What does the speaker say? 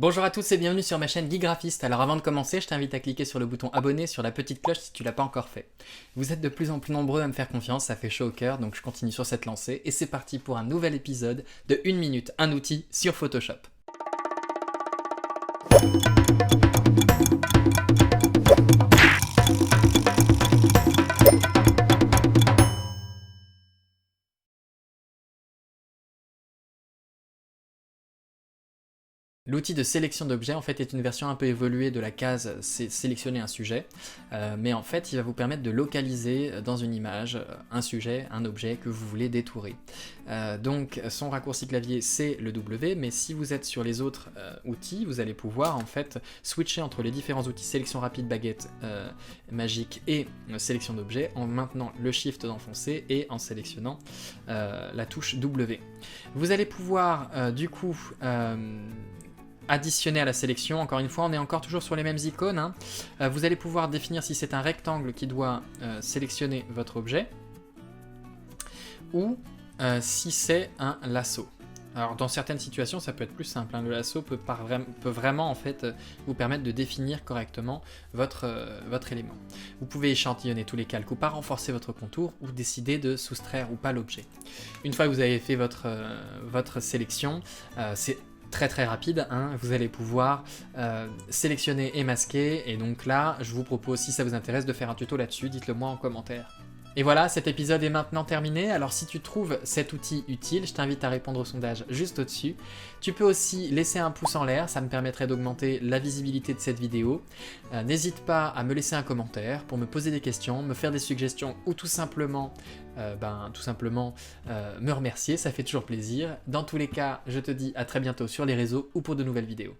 Bonjour à tous et bienvenue sur ma chaîne Guy Graphiste. Alors avant de commencer, je t'invite à cliquer sur le bouton abonner, sur la petite cloche si tu l'as pas encore fait. Vous êtes de plus en plus nombreux à me faire confiance, ça fait chaud au cœur, donc je continue sur cette lancée et c'est parti pour un nouvel épisode de 1 minute, un outil sur Photoshop. L'outil de sélection d'objets en fait est une version un peu évoluée de la case sélectionner un sujet, mais en fait il va vous permettre de localiser dans une image un sujet, un objet que vous voulez détourer. Donc son raccourci clavier c'est le W, mais si vous êtes sur les autres outils, vous allez pouvoir en fait switcher entre les différents outils sélection rapide, baguette, magique et sélection d'objets en maintenant le shift enfoncé et en sélectionnant la touche W. Vous allez pouvoir du coup additionner à la sélection. Encore une fois, on est encore toujours sur les mêmes icônes, hein. Vous allez pouvoir définir si c'est un rectangle qui doit sélectionner votre objet ou si c'est un lasso. Alors dans certaines situations ça peut être plus simple, hein. Le lasso peut vraiment en fait vous permettre de définir correctement votre élément. Vous pouvez échantillonner tous les calques ou pas, renforcer votre contour ou décider de soustraire ou pas l'objet. Une fois que vous avez fait votre sélection, c'est très rapide, hein. Vous allez pouvoir sélectionner et masquer, et donc là je vous propose, si ça vous intéresse, de faire un tuto là-dessus, dites-le moi en commentaire. Et voilà, cet épisode est maintenant terminé. Alors si tu trouves cet outil utile, je t'invite à répondre au sondage juste au-dessus. Tu peux aussi laisser un pouce en l'air, ça me permettrait d'augmenter la visibilité de cette vidéo. N'hésite pas à me laisser un commentaire pour me poser des questions, me faire des suggestions ou tout simplement me remercier, ça fait toujours plaisir. Dans tous les cas, je te dis à très bientôt sur les réseaux ou pour de nouvelles vidéos.